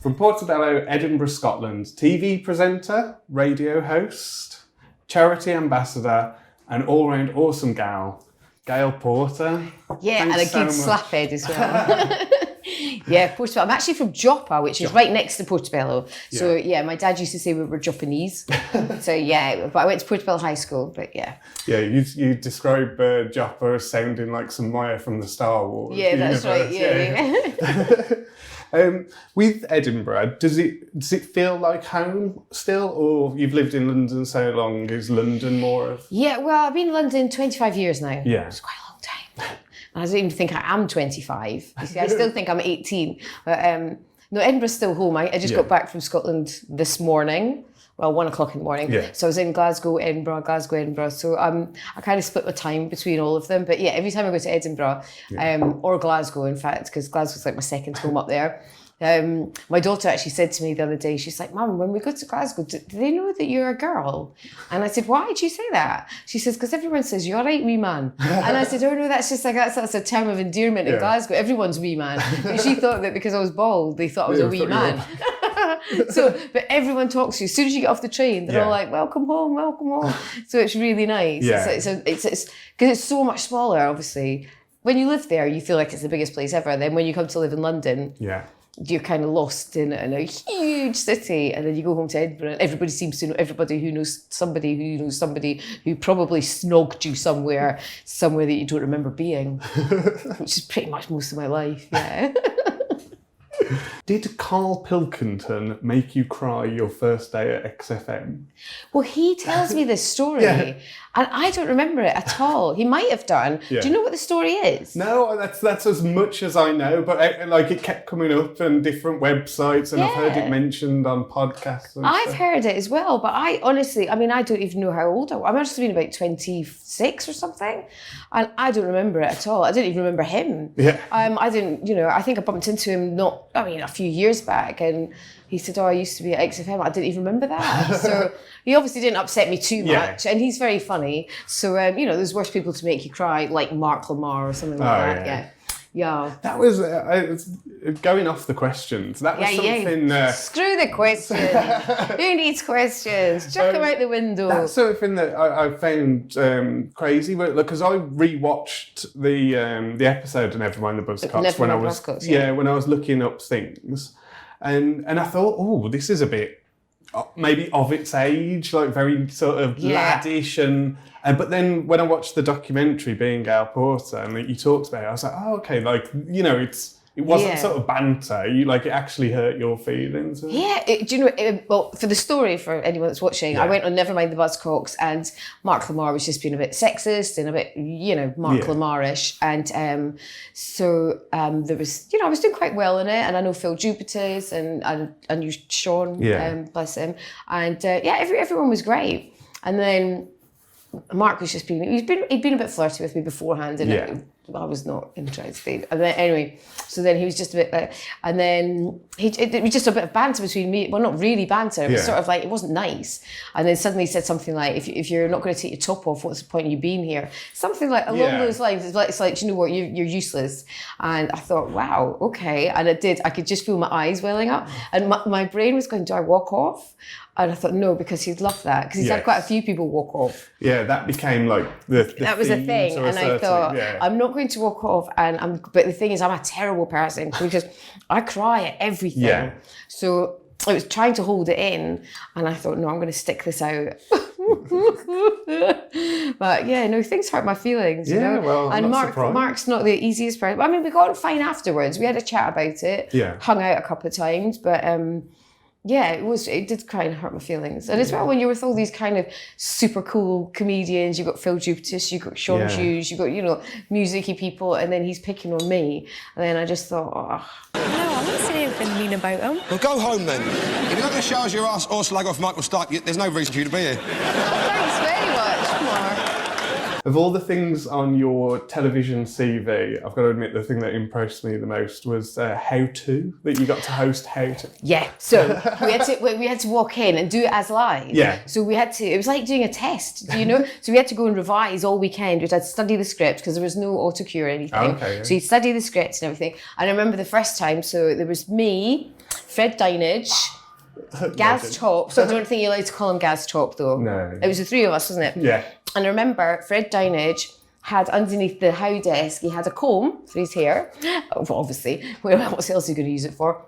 From Portobello, Edinburgh, Scotland, TV presenter, radio host, charity ambassador, and all-round awesome gal, Gail Porter. Yeah, Thanks and a good slaphead as well. Yeah, Portobello. I'm actually from Joppa, which is right next to Portobello. So yeah, my dad used to say we were Japanese. So yeah, but I went to Portobello High School, but yeah. Yeah, you describe Joppa as sounding like some Maya from the Star Wars universe. Right, yeah. With Edinburgh, does it feel like home still, or you've lived in London so long, is London more of... Yeah, well, I've been in London 25 years now. Yeah. It's quite a long time. I don't even think I am 25. You see, I still think I'm 18. But no, Edinburgh's still home. I just got back from Scotland this morning. Well, 1 o'clock in the morning. Yeah. So I was in Glasgow, Edinburgh. So I kind of split my time between all of them. But yeah, every time I go to Edinburgh, or Glasgow, in fact, because Glasgow's like my second home up there. My daughter actually said to me the other day, she's like, Mum, when we go to Glasgow, do they know that you're a girl? And I said, why did you say that? She says, because everyone says, you're right, wee man. And I said, oh no, that's just like, that's a term of endearment in Glasgow. Everyone's wee man. And she thought that because I was bald, they thought I was a wee man. So, but everyone talks to you. As soon as you get off the train, they're all like, welcome home. So it's really nice. Yeah. It's because it's so much smaller, obviously. When you live there, you feel like it's the biggest place ever. Then when you come to live in London, you're kind of lost in a huge city, and then you go home to Edinburgh and everybody seems to know everybody who knows somebody who probably snogged you somewhere that you don't remember being, which is pretty much most of my life, yeah. Did Carl Pilkington make you cry your first day at XFM? Well, he tells me this story, and I don't remember it at all. He might have done. Yeah. Do you know what the story is? No, that's as much as I know, but it kept coming up on different websites, and I've heard it mentioned on podcasts. I've heard it as well, but I honestly, I don't even know how old I was. I must have been about 26 or something, and I don't remember it at all. I didn't even remember him. Yeah. I didn't, I think I bumped into him a few years back, and he said, I used to be at XFM. I didn't even remember that. So he obviously didn't upset me too much, and he's very funny. So, there's worse people to make you cry, like Mark Lamar or something like that. Yeah. That was, going off the questions, that was something... Screw the questions. Who needs questions? Chuck them out the window. That's something that I found crazy, because I rewatched the episode of Never Mind the Buzzcocks when I was looking up things. And I thought, this is a bit maybe of its age, like very sort of laddish, but then when I watched the documentary, Being Gail Porter, and you talked about it, I was like, okay, it wasn't sort of banter. It actually hurt your feelings. Yeah, well, for the story, for anyone that's watching, I went on Never Mind the Buzzcocks, and Mark Lamar was just being a bit sexist and a bit, Mark Lamar-ish. And so there was, I was doing quite well in it, and I know Phil Jupiter's, and I knew Sean, bless him. And everyone was great. And then Mark was just he'd been a bit flirty with me beforehand, and I was not interested. And then anyway, so then he was just a bit and then it was just a bit of banter between me. Well, not really banter. It was sort of like, it wasn't nice. And then suddenly he said something like, if you're not going to take your top off, what's the point of you being here? Something like along those lines. It's like, you know what, you're useless. And I thought, wow, okay. And I could just feel my eyes welling up, and my brain was going, do I walk off? And I thought, no, because he'd love that. Because he's had quite a few people walk off. Yeah, that became like the that was a thing. And I thought, I'm not going to walk off. But the thing is, I'm a terrible person because I cry at everything. Yeah. So I was trying to hold it in, and I thought, no, I'm going to stick this out. But things hurt my feelings, you know. Well, and Mark's not the easiest person. We got on fine afterwards. We had a chat about it. Yeah. Hung out a couple of times, but it did kind of hurt my feelings. And as well, when you're with all these kind of super cool comedians, you've got Phil Jupitus, you've got Sean Hughes, you've got, music-y people, and then he's picking on me. And then I just thought, No, I'm not saying anything mean about him. Well, go home then. If you're not going to charge your ass or slag off Michael Stark, there's no reason for you to be here. Thanks very much, Mark. Of all the things on your television CV, I've got to admit the thing that impressed me the most was How To, that you got to host How To. Yeah, so we had to walk in and do it as live. Yeah. So it was like doing a test, do you know? So we had to go and revise all weekend. We had to study the script because there was no autocue or anything. So you study the script and everything. And I remember the first time, so there was me, Fred Dinage, Gaz Top. So I don't think you're allowed to call him Gaz Top, though. No. It was the three of us, wasn't it? Yeah. And I remember Fred Dinage had underneath the how desk, he had a comb for his hair. Obviously, what else are you going to use it for?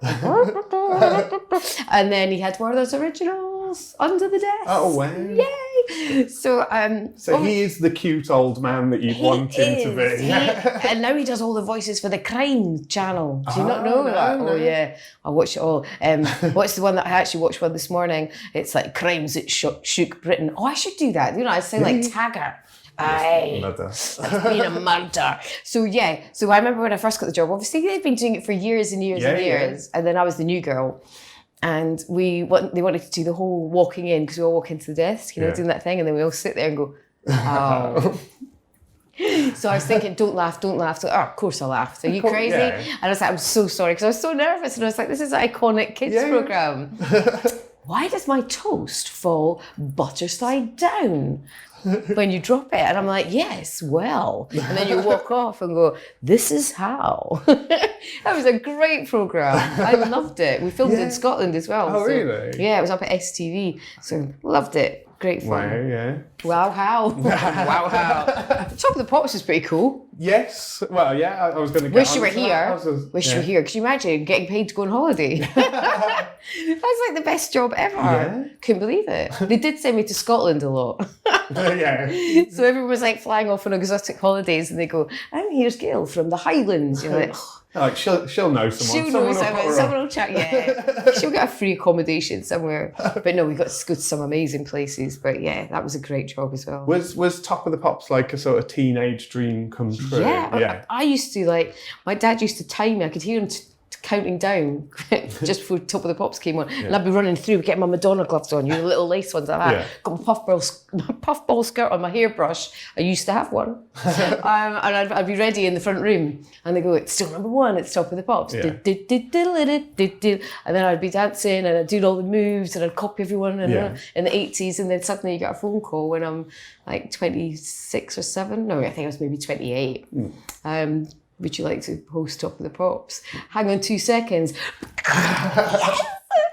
And then he had one of those originals under the desk. Oh, wow. Yay! So he is the cute old man that you'd want him to be. And now he does all the voices for the crime channel. Do you not know that? No. Oh, yeah. I watch it all. What's the one that I actually watched one this morning? It's like Crimes That Shook Britain. Oh, I should do that. You know, I sound like Taggart. Aye, that's been a murder. So I remember when I first got the job, obviously they've been doing it for years and years and years. And then I was the new girl. And they wanted to do the whole walking in, because we all walk into the desk, doing that thing, and then we all sit there and go, oh. So I was thinking, don't laugh. So, of course I laughed. Are you crazy? Yeah. And I was like, I'm so sorry, because I was so nervous. And I was like, this is an iconic kids programme. Why does my toast fall butter side down when you drop it? And I'm like, yes, well. And then you walk off and go, this is how. That was a great programme. I loved it. We filmed in Scotland as well. Oh, really? Yeah, it was up at STV. So loved it. Great fun. Wow, yeah. Wow, how. Wow, how. Top of the Pops was pretty cool. Yes. Well, yeah, I was going to get Wish you were here. Wish you were here. Could you imagine getting paid to go on holiday? That's like the best job ever. Yeah. Couldn't believe it. They did send me to Scotland a lot. Yeah. So everyone was like flying off on exotic holidays, and they go, and here's Gail from the Highlands. You're like, oh. Like she'll know someone. She'll know someone will chat, yeah. She'll get a free accommodation somewhere. But no, we got to go to some amazing places. But yeah, that was a great job as well. Was Top of the Pops like a sort of teenage dream come true? Yeah. I used to my dad used to time me. I could hear him counting down just before Top of the Pops came on. And I'd be running through, getting my Madonna gloves on, the little lace ones like that. Yeah. Got my puffball skirt on, my hairbrush. I used to have one. And I'd be ready in the front room. And they go, it's still number one, it's Top of the Pops. Yeah. And then I'd be dancing and I'd do all the moves and I'd copy everyone in the 80s. And then suddenly you get a phone call when I'm like 26 or 7. No, I think I was maybe 28. Would you like to host Top of the Pops? Hang on 2 seconds. Yes,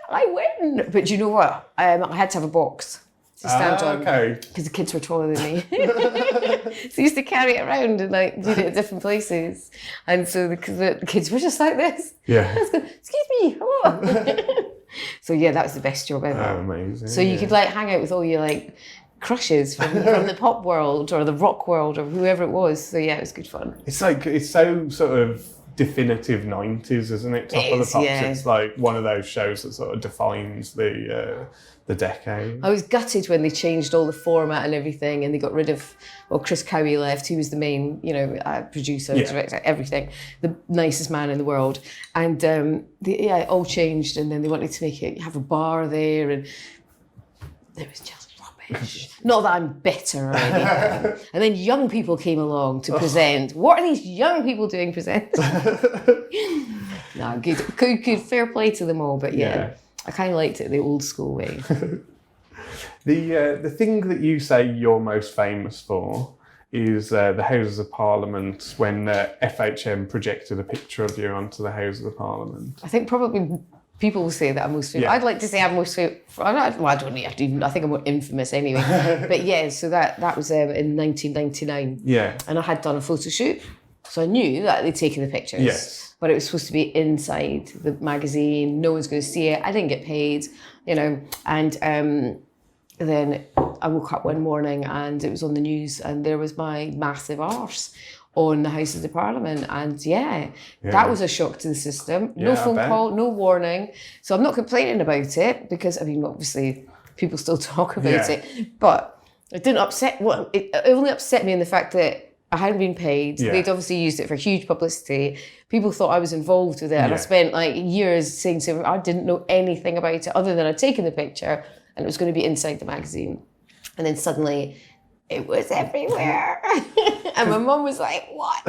I win. But you know what? I had to have a box to stand on. Okay. Because the kids were taller than me. So I used to carry it around and did it at different places. And so the kids were just like this. Yeah. Excuse me. Hello. So yeah, that was the best job ever. Oh, amazing. So you could hang out with all your crushes from the pop world or the rock world or whoever it was. So yeah, it was good fun. It's so sort of definitive 90s, isn't it? Top of the Pops. Yeah. It's like one of those shows that sort of defines the decade. I was gutted when they changed all the format and everything, and they got rid of, Chris Cowie left, who was the main, producer, director, everything, the nicest man in the world. And it all changed, and then they wanted to have a bar there, and it was just not that I'm bitter or anything. And then young people came along to present. What are these young people doing presenting? No, good, fair play to them all. But yeah. I kind of liked it the old school way. The thing that you say you're most famous for is the Houses of Parliament, when F.H.M. projected a picture of you onto the Houses of Parliament. I think probably people will say that I'm most famous. Yeah. I'd like to say I'm most famous. I don't even, I think I'm more infamous anyway. But yeah, so that was in 1999. Yeah. And I had done a photo shoot. So I knew that they'd taken the pictures. Yes. But it was supposed to be inside the magazine. No one's going to see it. I didn't get paid, And then I woke up one morning and it was on the news and there was my massive arse on the Houses of Parliament. And that was a shock to the system. No phone call, no warning. So I'm not complaining about it because, obviously people still talk about it. But it didn't upset, it only upset me in the fact that I hadn't been paid. Yeah. They'd obviously used it for huge publicity. People thought I was involved with it. And I spent years saying to them, I didn't know anything about it other than I'd taken the picture and it was going to be inside the magazine. And then suddenly it was everywhere. And my mum was like, what?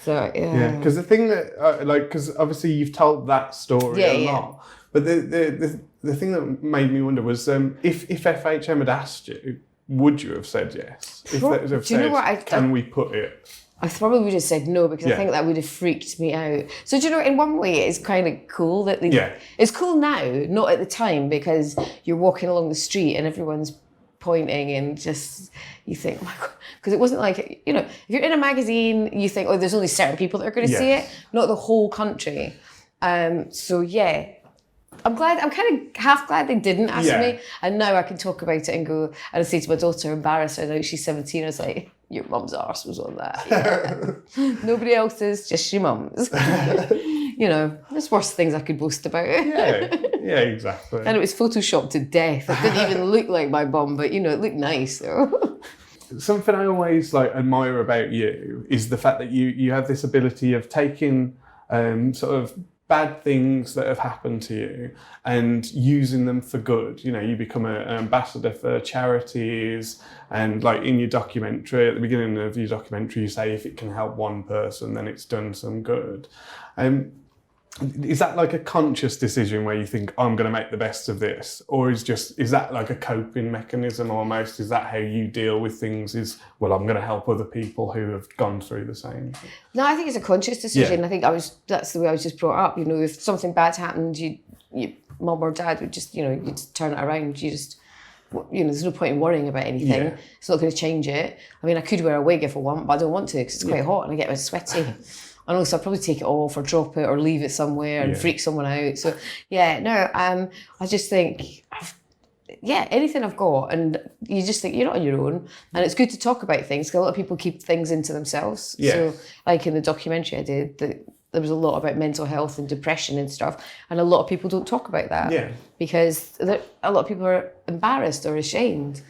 So, yeah. Because the thing that, because obviously you've told that story a lot. But the thing that made me wonder was if F.H.M. had asked you, would you have said yes? If they have said, can we put it I probably would have said no, because I think that would have freaked me out. So, do you know, in one way, it's kind of cool that it's cool now, not at the time, because you're walking along the street and everyone's pointing and just, you think, oh my God, because it wasn't like, you know, if you're in a magazine, you think, oh, there's only certain people that are going to see it, not the whole country. So yeah, I'm kind of half glad they didn't ask me, and now I can talk about it and go, and I say to my daughter, embarrass her now she's 17, I was like, your mum's arse was on that. Nobody else's, just your mum's. You know, there's worse things I could boast about. Yeah, exactly. And it was photoshopped to death. It didn't even look like my bum, but you know, it looked nice. So. Something I always like admire about you is the fact that you have this ability of taking sort of bad things that have happened to you and using them for good. You know, you become an ambassador for charities, and like in your documentary, at the beginning of your documentary, you say if it can help one person, then it's done some good. Is that like a conscious decision where you think, I'm going to make the best of this? Or is that like a coping mechanism almost? Is that how you deal with things, is, well, I'm going to help other people who have gone through the same? No, I think it's a conscious decision. I think that's the way I was just brought up. You know, if something bad happened, your mum or dad would just, you know, you'd turn it around. You just, you know, there's no point in worrying about anything. It's not going to change it. I mean, I could wear a wig if I want, but I don't want to because it's quite hot and I get a bit sweaty. And also I'd probably take it off or drop it or leave it somewhere and freak someone out. So I just think, anything I've got, and you just think you're not on your own, and it's good to talk about things because a lot of people keep things into themselves. So like in the documentary I did, there was a lot about mental health and depression and stuff, and a lot of people don't talk about that because a lot of people are embarrassed or ashamed.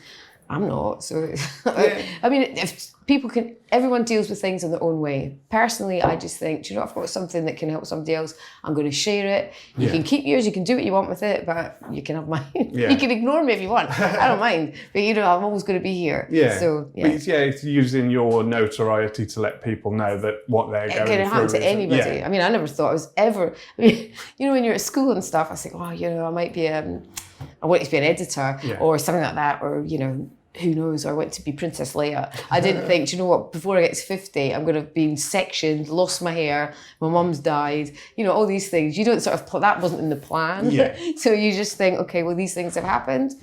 I'm not. So, I mean, if people can, everyone deals with things in their own way. Personally, I just think, do you know, I've got something that can help somebody else. I'm going to share it. You can keep yours, you can do what you want with it, but you can have mine. You can ignore me if you want. I don't mind. But, you know, I'm always going to be here. So, But it's using your notoriety to let people know that what they're going through. It can happen to anybody. I mean, I never thought I was ever, you know, when you're at school and stuff, I think, oh, you know, I might be, I want to be an editor or something like that, or, you know, who knows, or I went to be Princess Leia. I didn't think, do you know what, before I get to 50, I'm going to have been sectioned, lost my hair, my mum's died, you know, all these things. You don't sort of, that wasn't in the plan. So you just think, okay, well, these things have happened.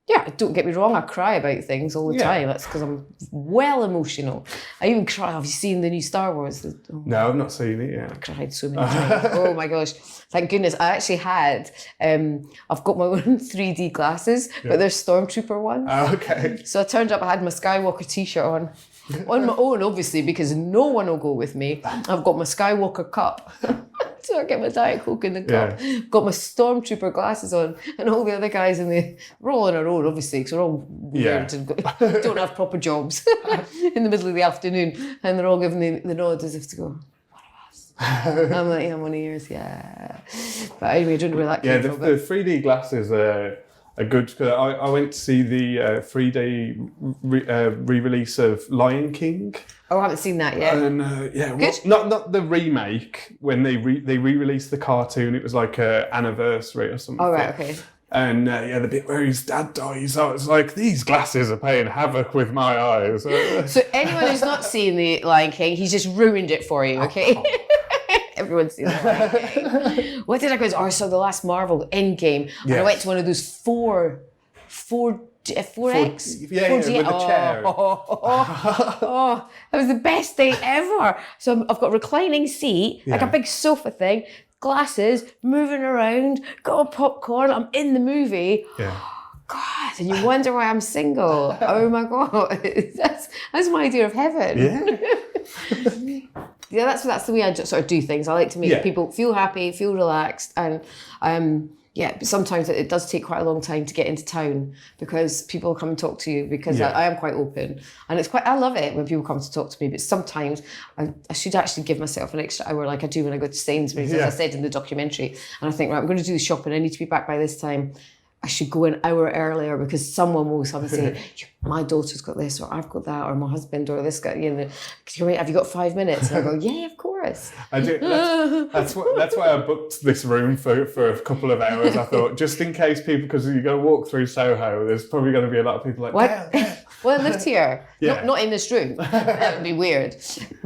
Yeah, don't get me wrong, I cry about things all the time. That's because I'm well emotional. I even cry. Have you seen the new Star Wars? No, I've not seen it yet. I cried so many times. Oh my gosh. Thank goodness. I actually had, I've got my own 3D glasses, but they're Stormtrooper ones. Oh, okay. So I turned up, I had my Skywalker t-shirt on my own, obviously, because no one will go with me. I've got my Skywalker cup. So I get my Diet Coke in the cup, got my Stormtrooper glasses on, and all the other guys we're all on our own, obviously, because we're all weird and don't have proper jobs in the middle of the afternoon, and they're all giving the nod as if to go, one of us. I'm like, yeah, I'm one of yours, But anyway, I don't know where that came from. The 3D glasses are good. I went to see the 3D re-release of Lion King. Oh, I haven't seen that yet. And not the remake, when they re-released the cartoon. It was like an anniversary or something. Oh, right, okay. And the bit where his dad dies, I was like, these glasses are playing havoc with my eyes. So anyone who's not seen the Lion King, he's just ruined it for you, okay? Everyone's seen the Lion King. What did I go to? Oh, I saw the last Marvel Endgame. And I went to one of those 4X? 4D. With the chair. Oh, that was the best day ever. So I've got a reclining seat, like a big sofa thing, glasses, moving around, got a popcorn, I'm in the movie. God, and you wonder why I'm single. Oh my God, that's my idea of heaven. That's the way I just sort of do things. I like to make people feel happy, feel relaxed, and but sometimes it does take quite a long time to get into town because people come and talk to you because I am quite open, and I love it when people come to talk to me, but sometimes I should actually give myself an extra hour like I do when I go to Sainsbury's, as I said in the documentary, and I think, right, I'm going to do the shopping, I need to be back by this time. I should go an hour earlier because someone will say, my daughter's got this, or I've got that, or my husband, or this guy. You know, have you got 5 minutes? And I go, yeah, of course. I do. That's why I booked this room for a couple of hours. I thought, just in case people, because you're going to walk through Soho, there's probably going to be a lot of people like, Well, I lived here, not in this room. That would be weird.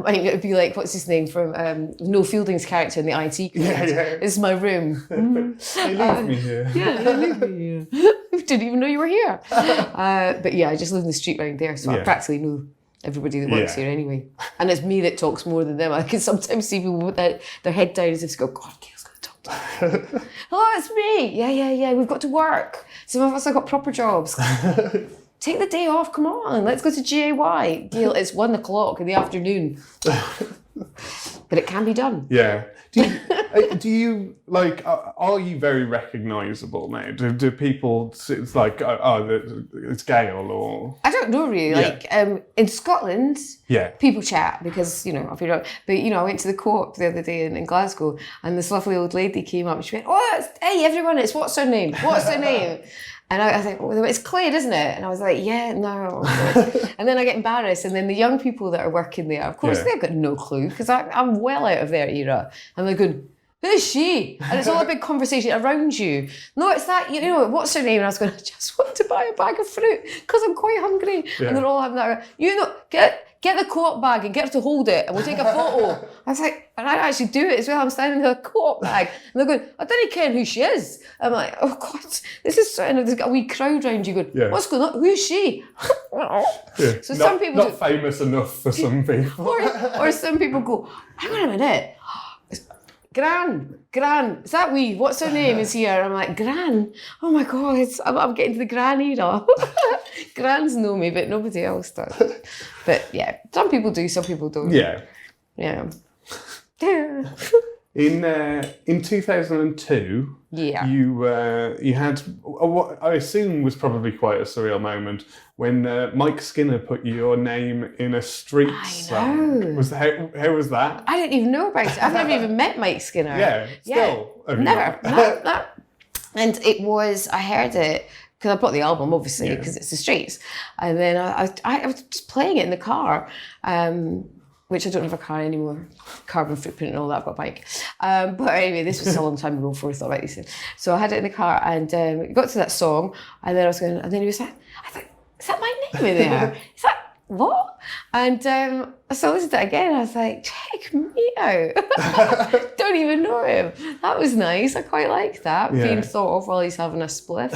I mean, it would be like, what's his name from Noel Fielding's character in the IT Crowd. This is my room. They leave me here. Yeah, they leave me here. Didn't even know you were here. But yeah, I just live in the street around there, so I practically know everybody that works here anyway. And it's me that talks more than them. I can sometimes see people with their head down as if to go, God, Gail's going to talk to me. Hello, it's me. Yeah, we've got to work. Some of us have got proper jobs. Take the day off, come on, let's go to GAY. Gail, it's 1 o'clock in the afternoon. But it can be done. Yeah. Do you like, are you very recognisable now? Do people, it's like, it's Gail or? I don't know really. Like in Scotland, people chat because, I've been around. But, I went to the Co-op the other day in Glasgow and this lovely old lady came up and she went, hey everyone, it's what's her name? What's her name? And I think, well, it's Claire, isn't it? And I was like, yeah, no. And then I get embarrassed. And then the young people that are working there, of course, they've got no clue because I'm well out of their era. And they're going, who's she? And it's all a big conversation around you. No, it's that, what's her name? And I was going, I just want to buy a bag of fruit because I'm quite hungry. Yeah. And they're all having that, get the Co-op bag and get her to hold it and we'll take a photo. I was like, and I actually do it as well. I'm standing with a Co-op bag and they're going, I don't care who she is. I'm like, oh God, this is so, and there's got a wee crowd around you going, what's going on? Who's she? So some people not famous enough for some people. or some people go, hang on a minute. Gran, is that wee? What's her name is here? I'm like, Gran? Oh my God, I'm getting to the Gran era. Grans know me, but nobody else does. But yeah, some people do, some people don't. Yeah. Yeah. In 2002, you had what I assume was probably quite a surreal moment when Mike Skinner put your name in a street song. How was that? I didn't even know about it. I've never even met Mike Skinner. Yeah, still. Never. No. And it was, I heard it, because I bought the album, obviously, because it's the streets. And then I was just playing it in the car, which I don't have a car anymore, carbon footprint and all that, I've got a bike. But anyway, this was a long time ago before I thought about these things. So I had it in the car and got to that song, and then I was going, and then he was like, I thought, is that my name in there? Is that, what? And so I listened to it again, I was like, check me out. Don't even know him. That was nice, I quite like that, being thought of while he's having a spliff.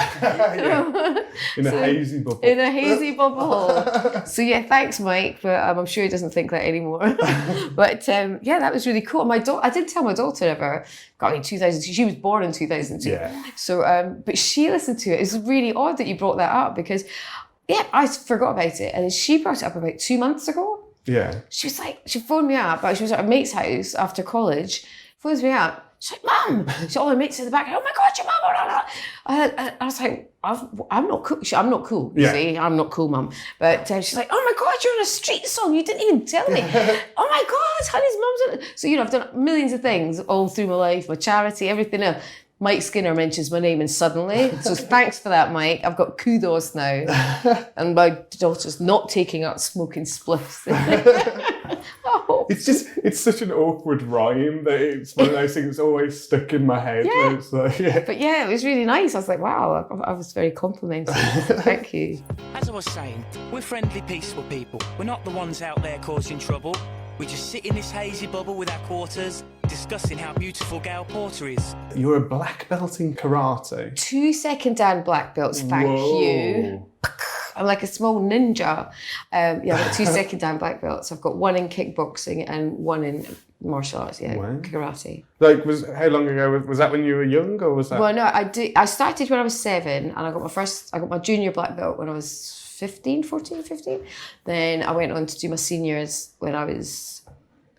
In a hazy bubble. In a hazy bubble. So yeah, thanks Mike, but I'm sure he doesn't think that anymore. But that was really cool. I did tell my daughter got me in 2002, she was born in 2002. Yeah. So, but she listened to it. It's really odd that you brought that up because I forgot about it. And then she brought it up about 2 months ago. Yeah. She was like, she phoned me up. She was at a mate's house after college. Phones me up. She's like, Mum. All her mates in the back. Oh my God, your mum. I was like, I'm not cool. I'm not cool. You see, I'm not cool, Mum. But she's like, oh my God, you're on a street song. You didn't even tell me. Oh my God, honey's mum's on it. So, I've done millions of things all through my life, my charity, everything else. Mike Skinner mentions my name and suddenly, so thanks for that, Mike. I've got kudos now. And my daughter's not taking up smoking spliffs. It's such an awkward rhyme that it's one of those things that's always stuck in my head. Yeah. It's like, But it was really nice. I was like, wow, I was very complimented. Thank you. As I was saying, we're friendly, peaceful people. We're not the ones out there causing trouble. We just sit in this hazy bubble with our quarters, discussing how beautiful Gail Porter is. You're a black belt in karate. 2 second dan black belts, thank you. I'm like a small ninja. I've got 2 second dan black belts. I've got one in kickboxing and one in martial arts, karate. Like, how long ago was that? When you were young, or was that? Well, no, I started when I was 7, and I got my junior black belt when I was 15. Then I went on to do my seniors when I was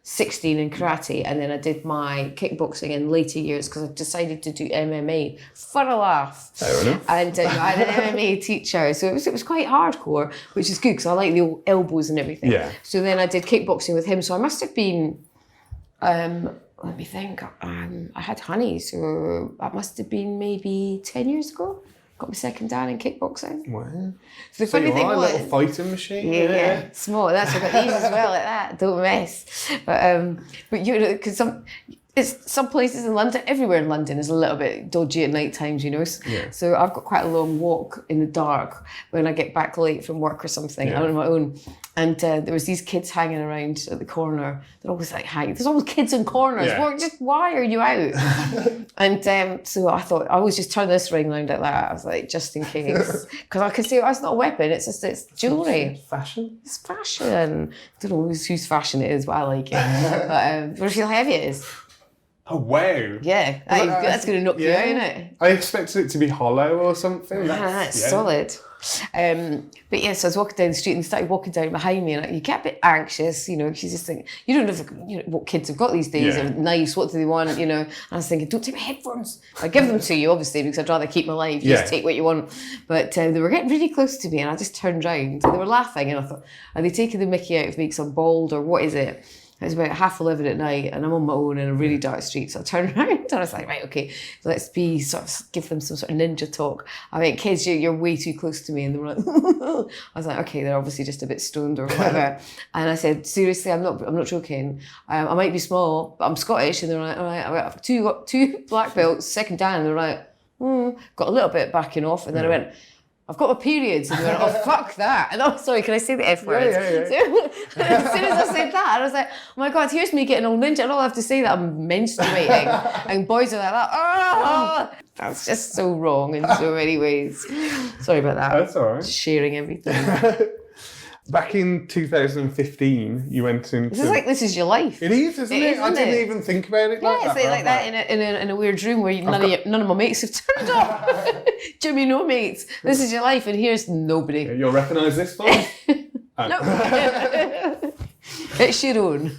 16 in karate, and then I did my kickboxing in later years because I decided to do MMA for a laugh. Fair enough. And I had an MMA teacher, so it was quite hardcore, which is good because I like the old elbows and everything. Yeah. So then I did kickboxing with him, so I must have been, let me think, I had honey, so that must have been maybe 10 years ago. Got my second dan in kickboxing. Wow. So the funny thing was, a little fighting machine. Yeah, small. That's what I got these as well, like that. Don't mess. But because it's some places in London, everywhere in London is a little bit dodgy at night times, you know. Yeah. So I've got quite a long walk in the dark when I get back late from work or something. I'm on my own. And there was these kids hanging around at the corner. They're always like hanging. There's always kids in corners. Yeah. Why are you out? And so I thought, I always just turn this ring round like that. I was like, just in case. Because I could say, it's not a weapon. It's jewellery. It's fashion. It's fashion. I don't know whose fashion it is, but I like it. But I feel how heavy it is. Oh, wow. Yeah, that's going to knock you out, isn't it? I expected it to be hollow or something. That's solid. But yeah, so I was walking down the street and they started walking down behind me, and you get a bit anxious, you know, because you just think, you don't know what kids have got these days, are nice, what do they want, you know. And I was thinking, don't take my headphones. I give them to you, obviously, because I'd rather keep my life, just take what you want. But they were getting really close to me, and I just turned round, and they were laughing, and I thought, are they taking the mickey out of me because I'm bald, or what is it? It was about 11:30 at night, and I'm on my own in a really dark street. So I turned around and I was like, right, okay, let's give them some sort of ninja talk. I went, kids, you're way too close to me. And they were like, I was like, okay, they're obviously just a bit stoned or whatever. And I said, seriously, I'm not joking. I might be small, but I'm Scottish. And they're like, all right, I've got two black belts, second dan. And they're like, got a little bit backing off. And then I went, I've got my periods. And they went, oh, fuck that. And I'm sorry, can I say the F word? Yeah. So, as soon as I said that, I was like, oh my God, here's me getting all ninja. And all I have to say that I'm menstruating. And boys are like that. Oh, that's just so wrong in so many ways. Sorry about that. That's all right. Just sharing everything. Back in 2015, you went into... This is your life. It is, isn't it? I didn't even think about it like that. Yeah, it's like that in a weird room where none of my mates have turned up. Jimmy, no mates. This is your life, and here's nobody. You'll recognise this one? No. It's your own.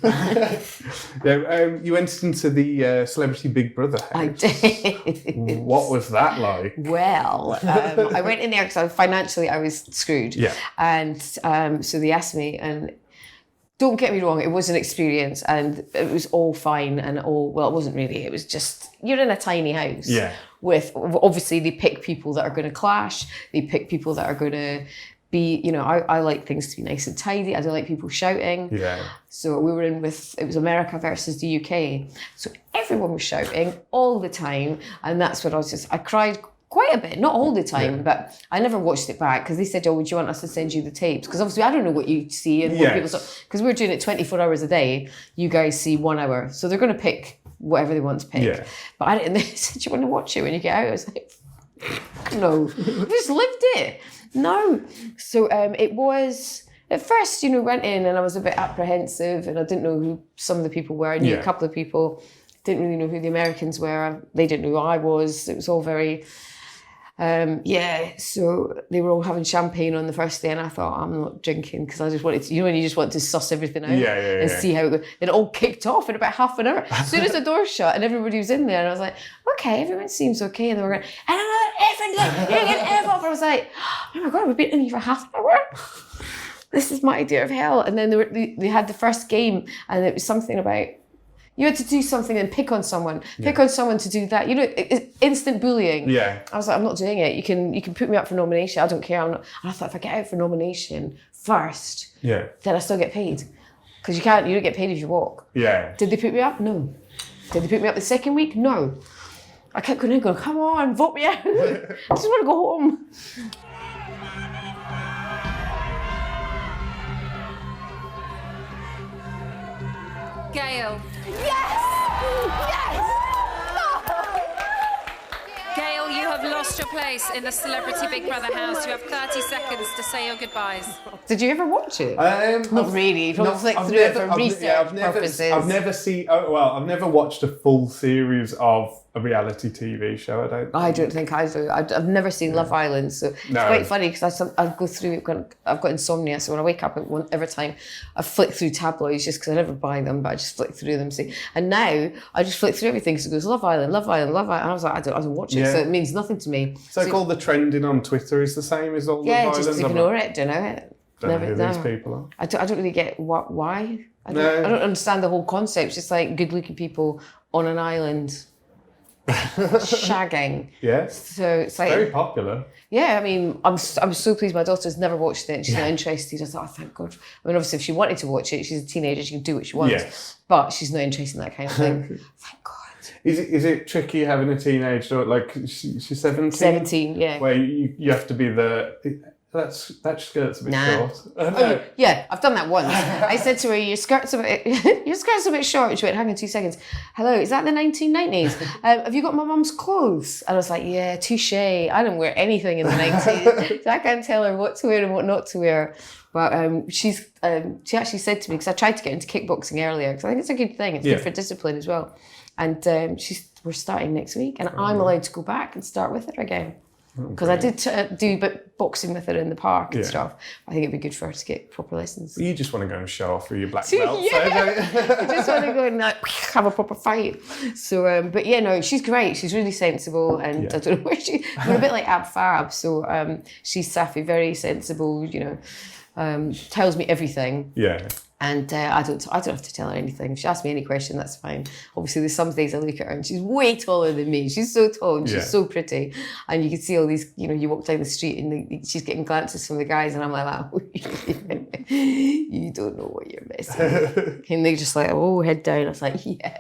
You went into the Celebrity Big Brother house. I did. What was that like? Well, I went in there because financially I was screwed. Yeah. And so they asked me, and don't get me wrong, it was an experience, and it was all fine and all, well, it wasn't really. It was just, you're in a tiny house. Yeah. With, obviously, they pick people that are going to clash. They pick people that are going to be, you know, I like things to be nice and tidy. I don't like people shouting. Yeah. So we were in with, it was America versus the UK. So everyone was shouting all the time. And that's what I cried quite a bit, not all the time, but I never watched it back because they said, oh, would you want us to send you the tapes? Because obviously I don't know what you see and what people saw. Because we're doing it 24 hours a day. You guys see 1 hour. So they're going to pick whatever they want to pick. Yeah. But I didn't, they said, do you want to watch it when you get out? I was like, no, I just lived it. No. So it was, at first, you know, went in and I was a bit apprehensive and I didn't know who some of the people were. I knew a couple of people, didn't really know who the Americans were. They didn't know who I was. It was all very, so they were all having champagne on the first day and I thought, I'm not drinking because I just wanted to, you know, when you just want to suss everything out and see how it goes. It all kicked off in about half an hour. As soon as the door shut and everybody was in there and I was like, okay, everyone seems okay. And they were going, and I'm like, you're going to F off. And I was like, oh my God, we've been in here for half an hour. This is my idea of hell. And then they had the first game and it was something about, you had to do something and pick on someone to do that. You know, it's instant bullying. Yeah. I was like, I'm not doing it. You can put me up for nomination. I don't care. I'm not. And I thought, if I get out for nomination first, then I still get paid. Because you don't get paid if you walk. Yeah. Did they put me up? No. Did they put me up the second week? No. I kept going in going, come on, vote me out. I just want to go home. Gail. Yes! Yes! Gail, you have lost your place in the Celebrity Big Brother house. You have 30 seconds to say your goodbyes. Did you ever watch it? Not really. You probably flicked through it for research purposes. I've never watched a full series of a reality TV show. I don't think I do. I've never seen Love Island, so it's quite funny because I go through. I've got insomnia, so when I wake up, every time I flick through tabloids just because I never buy them, but I just flick through them. See, and now I just flick through everything because it goes Love Island, Love Island, Love Island. And I was like, I don't watch it, so it means nothing to me. So all the trending on Twitter is the same as all Love Island. Yeah, just ignore it. Don't know it. Don't know who these people are. I don't really get why. I don't understand the whole concept. It's just like good-looking people on an island. shagging. Yeah. So it's like very popular. Yeah, I mean, I'm so pleased my daughter's never watched it. She's not interested. I thought, oh, thank God. I mean, obviously, if she wanted to watch it, she's a teenager, she can do what she wants. Yes. But she's not interested in that kind of thing. Thank God. Is it tricky having a teenager, like she's 17? 17, yeah. Where you have to be that skirt's a bit short. Oh, yeah, I've done that once. I said to her, your skirt's a bit short. And she went, hang on 2 seconds. Hello, is that the 1990s? Have you got my mum's clothes? And I was like, yeah, touche. I didn't wear anything in the 90s. So I can't tell her what to wear and what not to wear. But she actually said to me, because I tried to get into kickboxing earlier, because I think it's a good thing. It's good for discipline as well. And we're starting next week, and I'm allowed to go back and start with her again. Because I did do boxing with her in the park and stuff. I think it'd be good for her to get proper lessons. You just want to go and show off with your black belt. I just want to go and have a proper fight. So, but yeah, no, she's great. She's really sensible, and I don't know where we're a bit like Ab Fab. So she's sappy, very sensible. You know, tells me everything. Yeah. And I don't have to tell her anything. If she asks me any question, that's fine. Obviously, there's some days I look at her and she's way taller than me. She's so tall and she's so pretty. And you can see all these, you know, you walk down the street and she's getting glances from the guys and I'm like, you don't know what you're missing. And they're just like, oh, head down. I was like, yeah,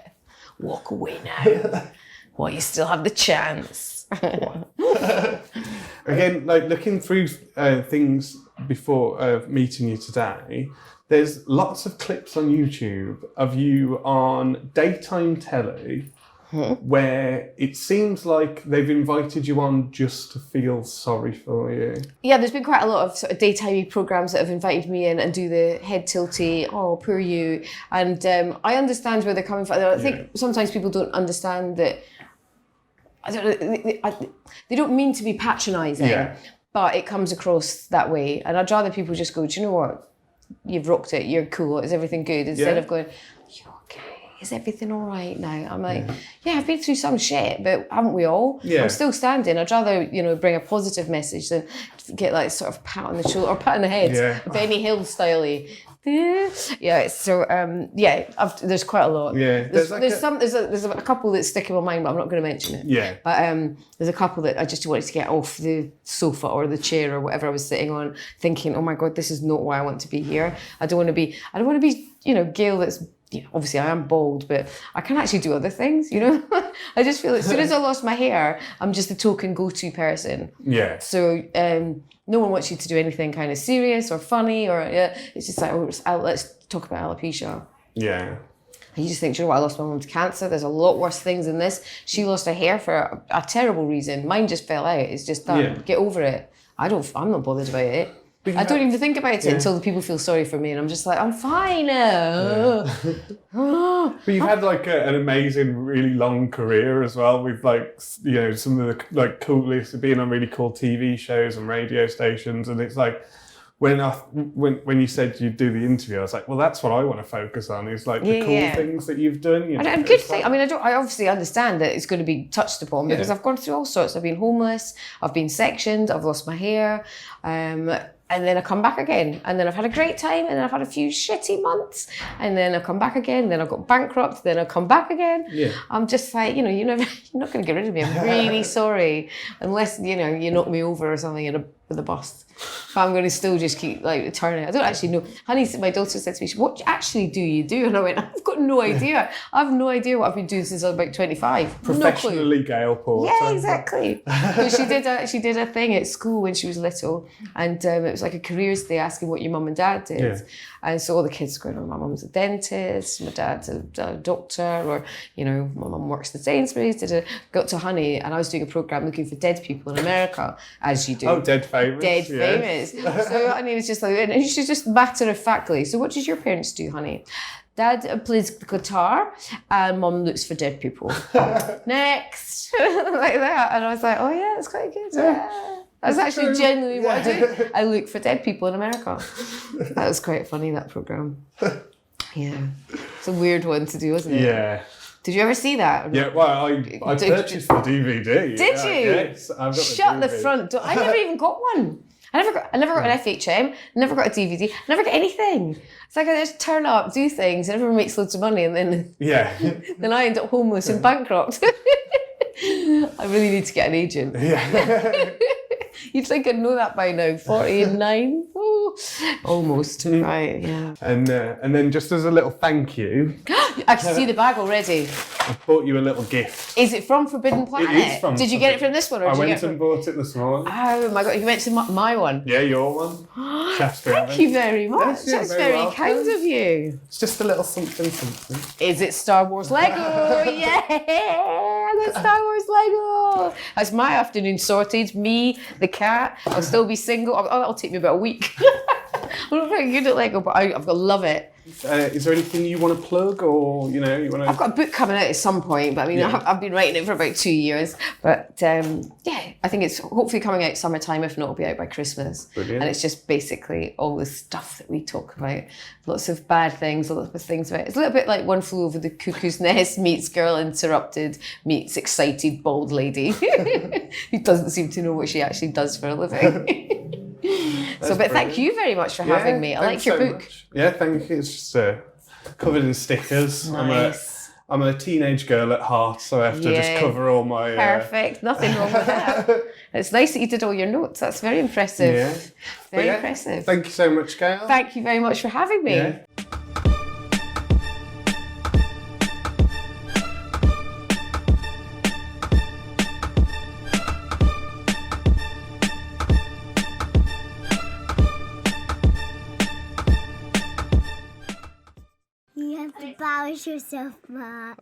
walk away now while you still have the chance. Again, like looking through things before meeting you today, there's lots of clips on YouTube of you on daytime telly where it seems like they've invited you on just to feel sorry for you. Yeah, there's been quite a lot of sort of daytimey programmes that have invited me in and do the head tilty, oh, poor you. And I understand where they're coming from. I think sometimes people don't understand that, I don't know, they don't mean to be patronising, but it comes across that way. And I'd rather people just go, do you know what? You've rocked it, you're cool, is everything good? Instead of going, you okay? Is everything all right now? I'm like, yeah, I've been through some shit, but haven't we all? I'm still standing. I'd rather, you know, bring a positive message than get like sort of pat on the shoulder or pat on the head, Benny Hill style-y. Yeah, so there's quite a lot. Yeah, there's a couple that stick in my mind, but I'm not going to mention it. Yeah, but there's a couple that I just wanted to get off the sofa or the chair or whatever I was sitting on, thinking, oh my God, this is not why I want to be here. I don't want to be, you know, Gail that's, you know, obviously I am bald, but I can actually do other things, you know? I just feel as soon as I lost my hair, I'm just the token go-to person. Yeah. So no one wants you to do anything kind of serious or funny, or it's just like, let's talk about alopecia. Yeah. And you just think, you know what, I lost my mum to cancer. There's a lot worse things than this. She lost her hair for a terrible reason. Mine just fell out. It's just done. Yeah. Get over it. I'm not bothered about it. I don't even think about it until the people feel sorry for me, and I'm just like, I'm fine now. But you've had like an amazing, really long career as well, with like, you know, some of the like coolest, being on really cool TV shows and radio stations, and it's like when you said you'd do the interview, I was like, well, that's what I want to focus on, is like the cool things that you've done. You know, and good thing. I mean, I obviously understand that it's going to be touched upon because I've gone through all sorts. I've been homeless, I've been sectioned, I've lost my hair. And then I come back again, and then I've had a great time, and then I've had a few shitty months, and then I come back again, then I got bankrupt, then I come back again. Yeah. I'm just like, you know, you're not going to get rid of me. I'm really sorry, unless, you know, you knock me over or something with a bus. But I'm going to still just keep like turning. I don't actually know. Honey, my daughter said to me, what actually do you do? And I went, I've got no idea. I have no idea what I've been doing since I was about 25. Professionally, Gail Porter. Yeah, exactly. But she did a thing at school when she was little, and it was like a careers day asking what your mum and dad did. Yeah. And so all the kids were going, oh, my mum's a dentist, my dad's a doctor, or, you know, my mum works at Sainsbury's. Got to Honey, and I was doing a programme looking for dead people in America, as you do. Oh, dead famous. Dead famous. So Honey was just like, and she's just matter-of-factly, so what did your parents do, Honey? Dad plays the guitar and Mum looks for dead people. Next. Like that. And I was like, oh yeah, that's quite good. Yeah. That's actually genuinely what I do. I look for dead people in America. That was quite funny, that programme. Yeah. It's a weird one to do, isn't it? Yeah. Did you ever see that? Yeah, well, I purchased the DVD. Did you? Yes, I've got Shut the front door. I never even got one. I never got an F.H.M, never got a DVD, never got anything. It's like I just turn up, do things, and everyone makes loads of money, and then then I end up homeless and bankrupt. I really need to get an agent. Yeah. You'd think I'd know that by now. 49. Oh, almost. Right, yeah. And then just as a little thank you, I can see the bag already. I bought you a little gift. Is it from Forbidden Planet? It is from. Did you get it from this one? Or I did you went get it and bought it this morning. Oh my God, you went to my one. Yeah, your one. Thank you very much. Yes, you're That's very very welcome. kind of you. It's just a little something. Is it Star Wars Lego? Yeah, I got Star Wars Lego. That's my afternoon sorted. Me, the cat. I'll still be single. That'll take me about a week. I'm not very good at Lego, but I've got to love it. Is there anything you want to plug, or you want to? I've got a book coming out at some point, but I mean, Yeah. I've been writing it for about 2 years. But yeah, I think it's hopefully coming out summertime. If not, it'll be out by Christmas. Brilliant. And it's just basically all the stuff that we talk about. Lots of bad things, lots of things about it. It's a little bit like One Flew Over the Cuckoo's Nest meets Girl Interrupted meets excited bald lady who doesn't seem to know what she actually does for a living. Thank you very much for having me. I like your book. Much. Yeah, thank you. It's just covered in stickers. Nice. I'm a teenage girl at heart, so I have to just cover all my... Perfect. Nothing wrong with that. It's nice that you did all your notes. That's very impressive. Yeah. Very impressive. Thank you so much, Gail. Thank you very much for having me. Yeah. You have to embarrass yourself, Mark.